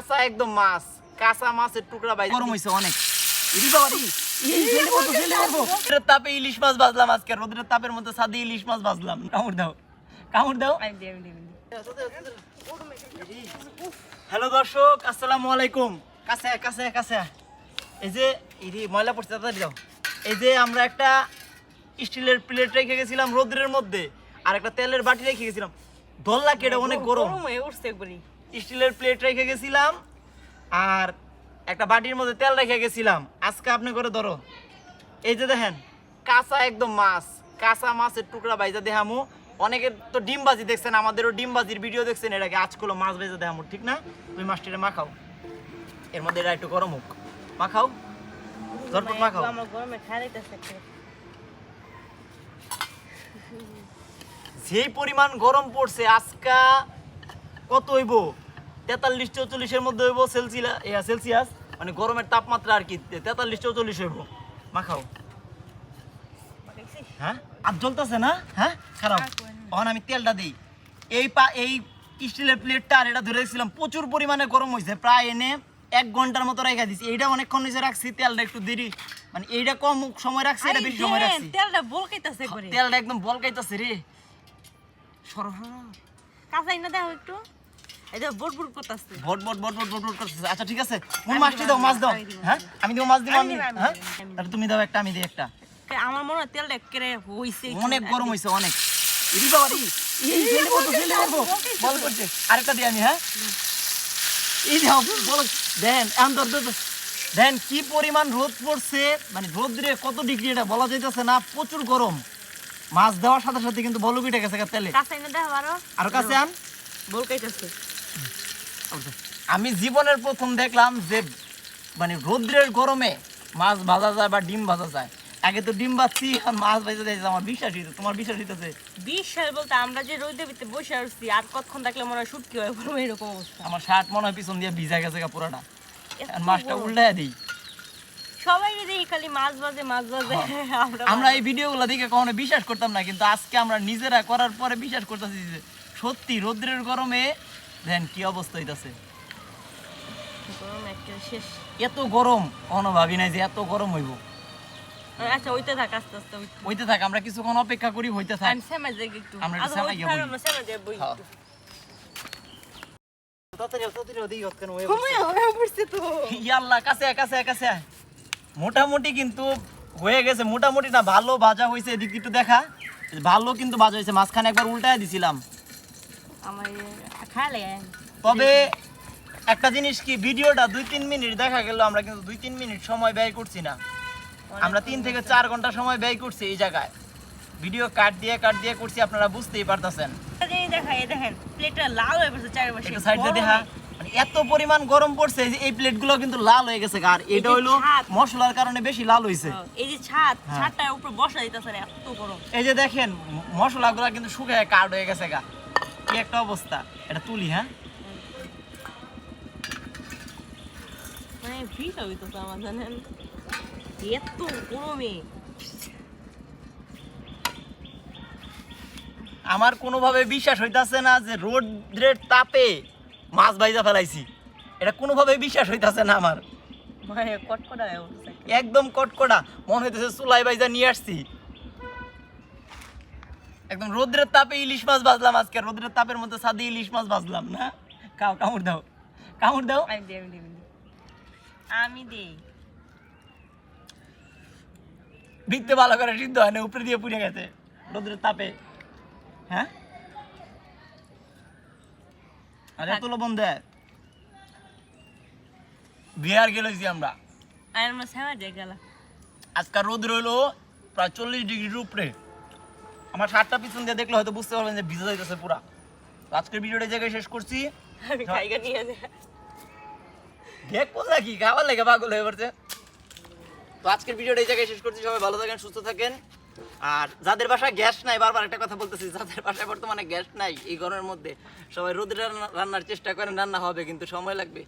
কাঁচা একদম মাছ, কাঁচা মাছের টুকরা ভাই গরম হইছে অনেক। ইরি বাবারি রোদের তাপে ইলিশ মাছ ভাজলাম আজকে, রোদের তাপের মধ্যে সাদি ইলিশ মাছ ভাজলাম। কামড় দাও, কামড় দাও। হ্যালো দর্শক, আসসালামু আলাইকুম। কাছে কাছে কাছে এই যে ইরি ময়লা পড়ছে, তাড়াতাড়ি দাও। এই যে আমরা একটা স্টিলের প্লেট রেখে গেছিলাম রোদ্রের মধ্যে, আর একটা তেলের বাটি রেখে গেছিলাম। দোল্লা কেটে অনেক গরম হয়ে উঠছে। স্টিলের প্লেট রেখে গেছিলাম আর একটা বাটির মধ্যে তেল রেখে গেছিলাম। আজকে আপনি করে ধরো, এই যে দেখেন কাঁচা একদম মাছ, কাঁচা মাছের টুকরা ভাইজা দেখামু। অনেকের তো ডিমবাজি দেখছেন, আমাদেরও ডিমবাজির ভিডিও দেখছেন এর আগে। আজকে মাছ ভেজা দেখামু, ঠিক না? তুমি মাছটিরে মাখাও, এর মধ্যে এটা একটু গরম হোক। মাখাও, ঝটপট মাখাও। যেই পরিমাণ গরম পড়ছে আজকা, কত হইব 43-44 মধ্যে হইব সেলসিয়াস, মানে গরমের তাপমাত্রা আর কি 43-44 হইব। মাখাও। হ্যাঁ আর জ্বলতেছে না? হ্যাঁ খারাপ। এখন আমি তেলটা দিই। এই স্টিলের প্লেটটা আর এটা ধরে রেখেছিলাম, প্রচুর পরিমাণে গরম হয়েছে। প্রায় এনে 1 ঘন্টার মতো রেখে দিচ্ছি। এইটা অনেকক্ষণ নিচে রাখছি, তেলটা একটু দেরি, মানে এইটা কম সময় রাখছি, এটা বেশি সময় রাখছি। তেলটা বলকাইতেছে, তেলটা একদম বলকাইতেছে রে। সরো সরো, কাঁচাই না দাও একটু। এটা বটবট করতেছে, বটবট করতেছে। আচ্ছা ঠিক আছে, তুমি মাছটি দাও, মাছ দাও। হ্যাঁ আমি দেব, মাছ দিব আমি। হ্যাঁ তাহলে তুমি দাও একটা, আমি দেই একটা। আমার মনে হয় তেলটা কেরে হইছে, অনেক গরম হইছে অনেক। ইরি বাবারি এই ফেলে দেবো বল করতে। আরেকটা দিই আমি। হ্যাঁ এই দাও বল দেন। দেন কি পরিমাণ রোদ পড়ছে, মানে রোদ্রে কত ডিগ্রি এটা বলা যাইতেছে না, প্রচুর গরম। মাছ দেওয়ার সাথে সাথে কিন্তু বলক উঠে গেছে তেলে। আরো কাছে আন, বলকাইতেছে। আমি জীবনের প্রথম দেখলাম যে মানে রোদ্রের গরমে মাছ ভাজা যায় বা ডিম ভাজা যায়। আগে তো ডিম ভাজছি, আর মাছ ভাজা যায়। আমার বিশ্বাস হইতো, তোমার বিশ্বাস হইতেছে? বিশ্বাস বলতে আমরা যে রোদে ভিতরে বসে আসছি, আর কতক্ষণ থাকলে মনে হয় শুটকি হয় পুরো এরকম অবস্থা। আমার শার্ট মনে হয় পিছন দিয়ে ভিজা গেছে পুরোটা। আর মাছটা উল্টায় দিই, সবাই দেখি খালি মাছ ভাজে মাছ ভাজে। আমরা এই ভিডিওগুলো দেখে কখনো বিশ্বাস করতাম না, কিন্তু আজকে আমরা নিজেরা করার পরে বিশ্বাস করতেছি যে সত্যি রোদ্রের গরমে দেখেন কি অবস্থা হইতাছে। এত গরম কখনো ভাবি নাই যে এত গরম হইব। আচ্ছা ওইতে থাক, আস্তে আস্তে ওইতে থাক, আমরা কিছুক্ষণ অপেক্ষা করি, হইতে থাক। আমরা একটু সেমাই যাবো। মোটামুটি কিন্তু হয়ে গেছে, মোটামুটি না ভালো ভাজা হয়েছে। এদিক একটু দেখা, ভালো কিন্তু ভাজা হয়েছে। মাঝখানে একবার উল্টায় দিছিলাম। তবে একটা জিনিস কি, ভিডিওটা 2-3 মিনিট দেখা গেল, আমরা কিন্তু 2-3 মিনিট সময় ব্যয় করছি না, আমরা 3 থেকে 4 ঘন্টা সময় ব্যয় করছি এই জায়গায়। ভিডিও কাট দিয়ে করছি, আপনারা বুঝতেই পারতেছেন। মানে এত পরিমাণ গরম পড়ছে যে এই প্লেটগুলো কিন্তু লাল হয়ে গেছে। আর এটা হইলো মশলার কারণে বেশি লাল হইছে। এই যে ছাদটার উপরে বসা দিতেছে না, এত গরম। এই যে দেখেন মশলাগুলো কিন্তু শুকিয়ে কাঠ হয়ে গেছে গা, কি একটা অবস্থা। এটা তুলি। হ্যাঁ মানে ভিড় হইতেছে আমার, জানেন এত গরমে আমার কোনোভাবে বিশ্বাস হইতাছে না যে রোদ্রের তাপে মাছ ভাইজা ফেলাইছি। এটা কোনোভাবে বিশ্বাস হইতাছে না আমার, কটকটা একদম কটকটা মনে হইতেছে চুলাই ভাইজা নিয়ে আসছি। একদম রোদ্রের তাপে ইলিশ মাছ ভাজলাম আজকে, রোদ্রের তাপের মধ্যে সাদি ইলিশ মাছ ভাজলাম না। খাও, কামড় দাও, কামড় দাও। আমি দিই ভিতরে ভালো করে সিদ্ধ হয় না, উপরে দিয়ে পুড়ে গেছে রোদ্রের তাপে। হ্যাঁ আর এত লবণ দেয়, বিহার গেলেছি আমরা। আজকাল রোদ রইলো প্রায় 40 ডিগ্রির উপরে। আমার শার্টটা পিছন দিয়ে দেখলে হয়তো বুঝতে পারবেন যে ভিজে যাইতেছে পুরা। আজকের ভিডিওটা এই জায়গায় শেষ করছি। কি খাবার লেগে পাগল হয়ে পড়ছে। তো আজকের ভিডিওটা এই জায়গায় শেষ করছি। সবাই ভালো থাকেন, সুস্থ থাকেন। আর যাদের বাসায় গ্যাস নাই, বারবার একটা কথা বলতেছি, যাদের বাসায় বর্তমানে গ্যাস নাই এই গরমের মধ্যে, সবাই রোদে রান্নার চেষ্টা করেন। রান্না হবে কিন্তু সময় লাগবে।